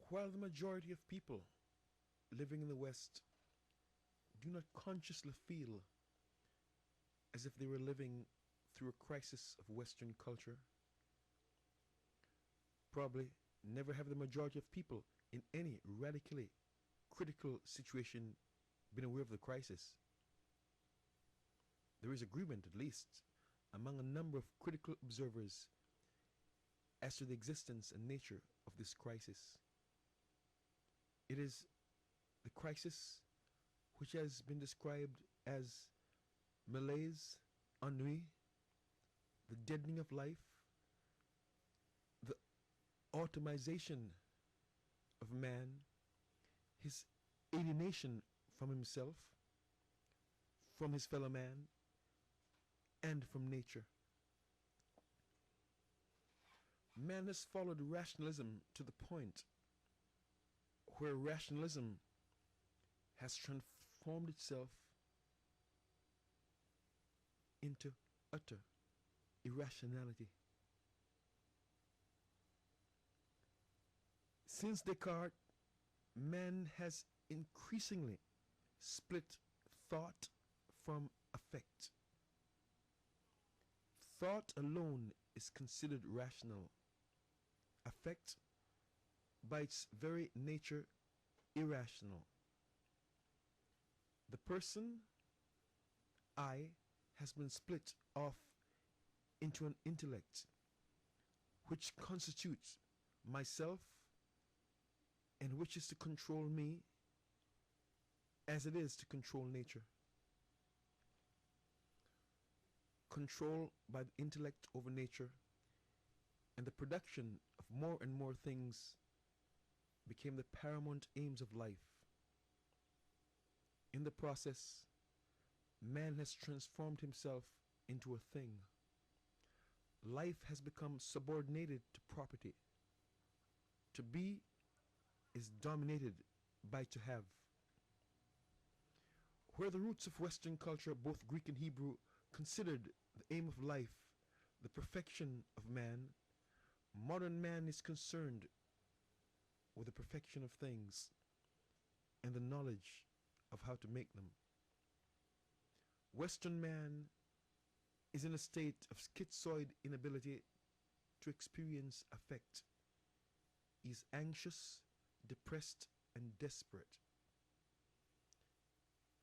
While the majority of people living in the West do not consciously feel as if they were living through a crisis of Western culture, probably never have the majority of people in any radically critical situation been aware of the crisis. There is agreement, at least, among a number of critical observers as to the existence and nature of this crisis. It is the crisis which has been described as malaise, ennui, the deadening of life, the automization of man, his alienation from himself, from his fellow man, and from nature. Man has followed rationalism to the point where rationalism has transformed itself into utter irrationality. Since Descartes, man has increasingly split thought from affect. Thought alone is considered rational. Affect, by its very nature, irrational. The person, I, has been split off into an intellect which constitutes myself and which is to control me as it is to control nature. Control by the intellect over nature and the production of more and more things became the paramount aims of life. In the process, man has transformed himself into a thing. Life has become subordinated to property. To be is dominated by to have. Where the roots of Western culture, both Greek and Hebrew, considered the aim of life the perfection of man, modern man is concerned with the perfection of things and the knowledge of how to make them. Western man is in a state of schizoid inability to experience affect. He is anxious, depressed, and desperate.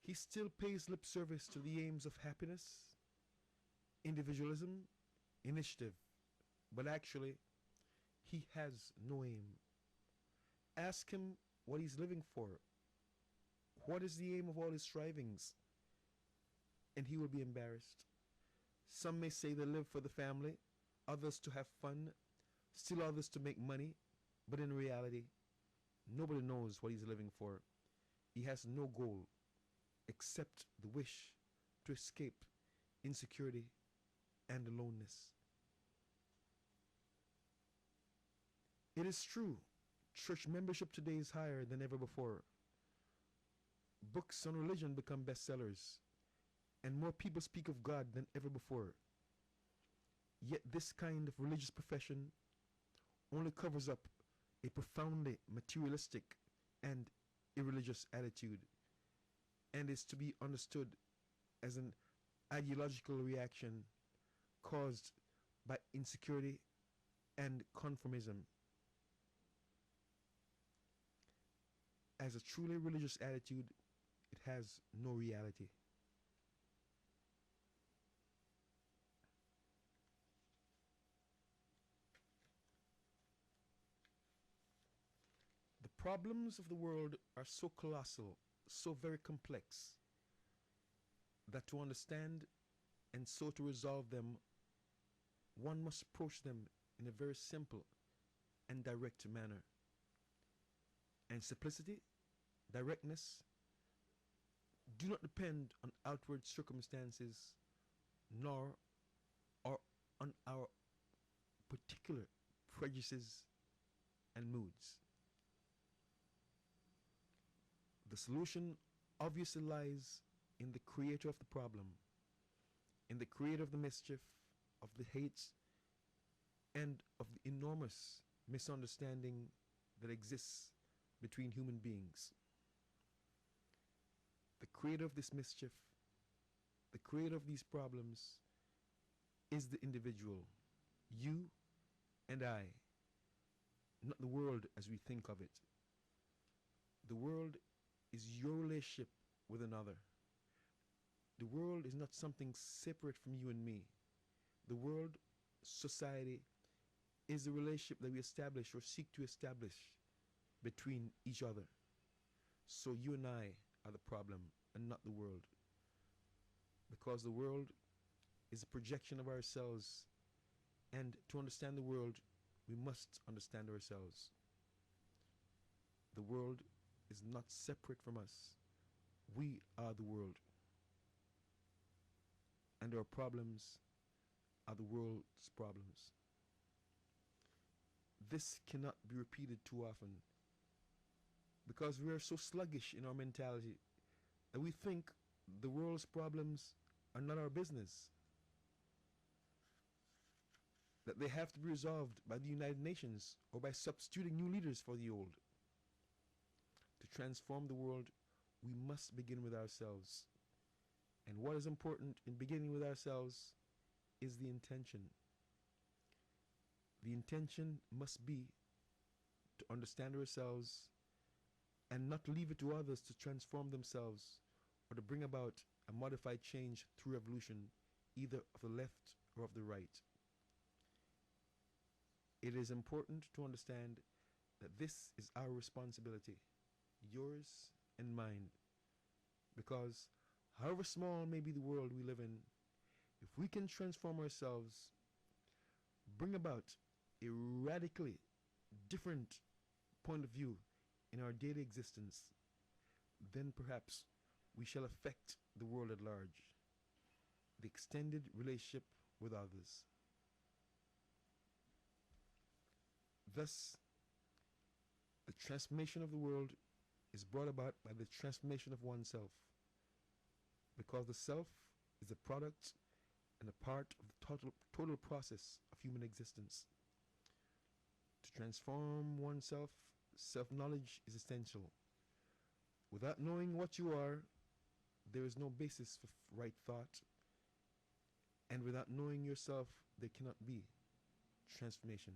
He still pays lip service to the aims of happiness, individualism, initiative, but actually, he has no aim. Ask him what he's living for. What is the aim of all his strivings? And he will be embarrassed. Some may say they live for the family, others to have fun, still others to make money, but in reality, nobody knows what he's living for. He has no goal except the wish to escape insecurity and aloneness. It is true, church membership today is higher than ever before. Books on religion become bestsellers, and more people speak of God than ever before. Yet this kind of religious profession only covers up a profoundly materialistic and irreligious attitude, and is to be understood as an ideological reaction caused by insecurity and conformism. As a truly religious attitude, it has no reality. The problems of the world are so colossal, so very complex, that to understand and so to resolve them, one must approach them in a very simple and direct manner. And simplicity, directness, do not depend on outward circumstances, nor on our particular prejudices and moods. The solution obviously lies in the creator of the problem, in the creator of the mischief, of the hates, and of the enormous misunderstanding that exists between human beings. The creator of this mischief, the creator of these problems, is the individual, you and I, not the world as we think of it. The world is your relationship with another. The world is not something separate from you and me. The world, society, is the relationship that we establish or seek to establish between each other. So you and I are the problem and not the world. Because the world is a projection of ourselves, and to understand the world, we must understand ourselves. The world is not separate from us. We are the world. And our problems are the world's problems. This cannot be repeated too often because we are so sluggish in our mentality that we think the world's problems are not our business, that they have to be resolved by the United Nations or by substituting new leaders for the old. To transform the world, we must begin with ourselves. And what is important in beginning with ourselves is the intention. The intention must be to understand ourselves and not leave it to others to transform themselves or to bring about a modified change through revolution, either of the left or of the right. It is important to understand that this is our responsibility, yours and mine, because however small may be the world we live in, if we can transform ourselves, bring about a radically different point of view in our daily existence, then perhaps we shall affect the world at large, the extended relationship with others. Thus, the transformation of the world is brought about by the transformation of oneself, because the self is a product and a part of the total process of human existence. To transform oneself, self-knowledge is essential. Without knowing what you are, there is no basis for right thought, and without knowing yourself, there cannot be transformation.